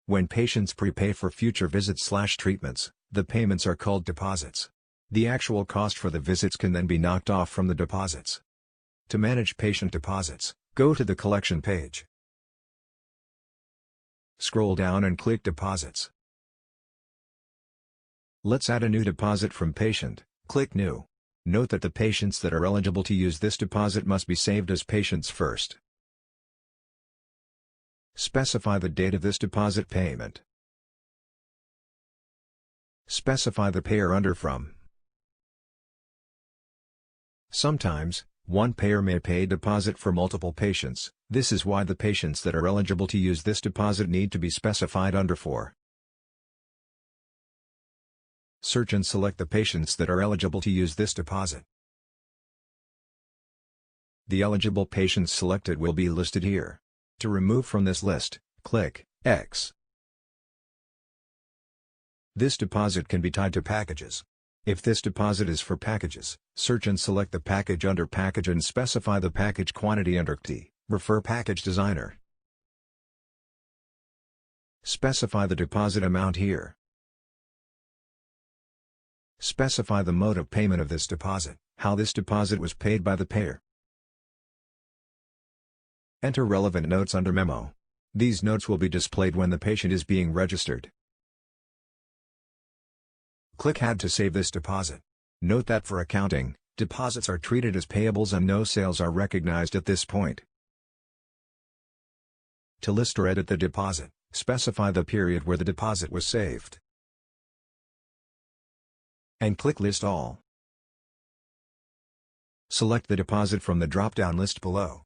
When patients prepay for future visits/treatments, the payments are called deposits. The actual cost for the visits can then be knocked off from the deposits. To manage patient deposits, go to the collection page. Scroll down and click Deposits. Let's add a new deposit from patient. Click New. Note that the patients that are eligible to use this deposit must be saved as patients first. Specify the date of this deposit payment. Specify the payer under from. Sometimes, one payer may pay a deposit for multiple patients. This is why the patients that are eligible to use this deposit need to be specified under for. Search and select the patients that are eligible to use this deposit. The eligible patients selected will be listed here. To remove from this list, click X. This deposit can be tied to packages. If this deposit is for packages, search and select the package under Package and specify the package quantity under CT. Refer Package Designer. Specify the deposit amount here. Specify the mode of payment of this deposit, how this deposit was paid by the payer. Enter relevant notes under Memo. These notes will be displayed when the patient is being registered. Click Add to save this deposit. Note that for accounting, deposits are treated as payables and no sales are recognized at this point. To list or edit the deposit, specify the period where the deposit was saved. And click List All. Select the deposit from the drop-down list below.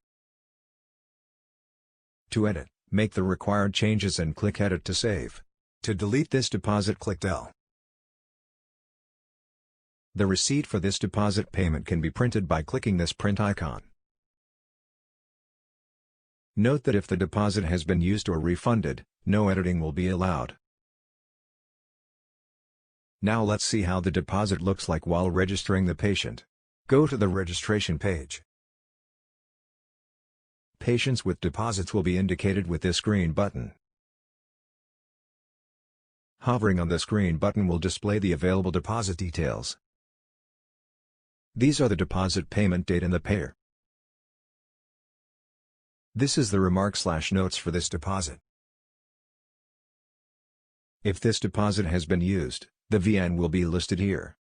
To edit, make the required changes and click Edit to save. To delete this deposit, click Del. The receipt for this deposit payment can be printed by clicking this print icon. Note that if the deposit has been used or refunded, no editing will be allowed. Now let's see how the deposit looks like while registering the patient. Go to the registration page. Patients with deposits will be indicated with this green button. Hovering on this green button will display the available deposit details. These are the deposit payment date and the payer. This is the remark/notes for this deposit. If this deposit has been used, the VN will be listed here.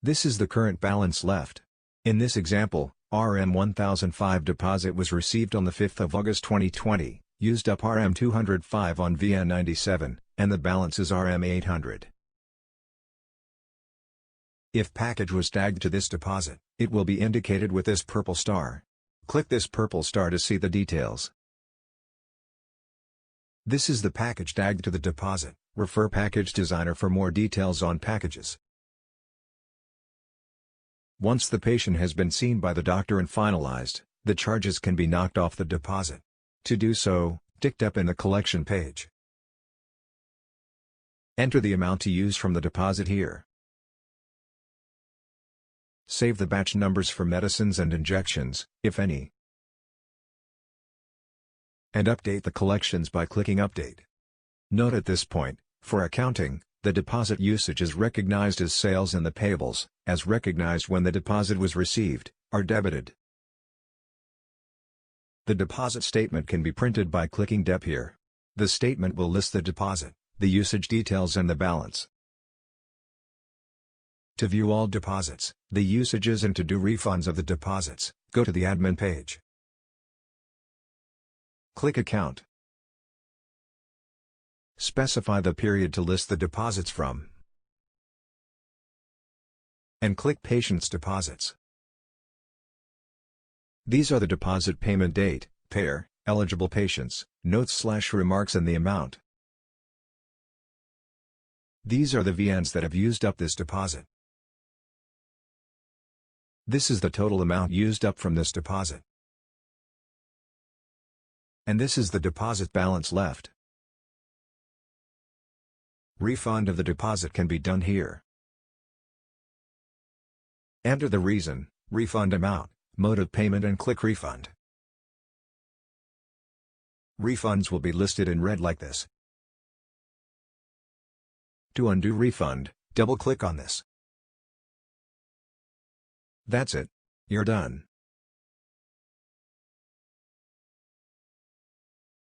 This is the current balance left. In this example, RM1005 deposit was received on the 5th of August 2020, used up RM205 on VN97, and the balance is RM800. If package was tagged to this deposit, it will be indicated with this purple star. Click this purple star to see the details. This is the package tagged to the deposit. Refer Package Designer for more details on packages. Once the patient has been seen by the doctor and finalized, the charges can be knocked off the deposit. To do so, tick in the collection page. Enter the amount to use from the deposit here. Save the batch numbers for medicines and injections, if any. And update the collections by clicking Update. Note at this point, for accounting, the deposit usage is recognized as sales and the payables, as recognized when the deposit was received, are debited. The deposit statement can be printed by clicking Dep here. The statement will list the deposit, the usage details and the balance. To view all deposits, the usages and to do refunds of the deposits, go to the admin page. Click Account. Specify the period to list the deposits from. And click Patient's Deposits. These are the deposit payment date, payer, eligible patients, notes/remarks and the amount. These are the VNs that have used up this deposit. This is the total amount used up from this deposit. And this is the deposit balance left. Refund of the deposit can be done here. Enter the reason, refund amount, mode of payment and click Refund. Refunds will be listed in red like this. To undo refund, double-click on this. That's it. You're done.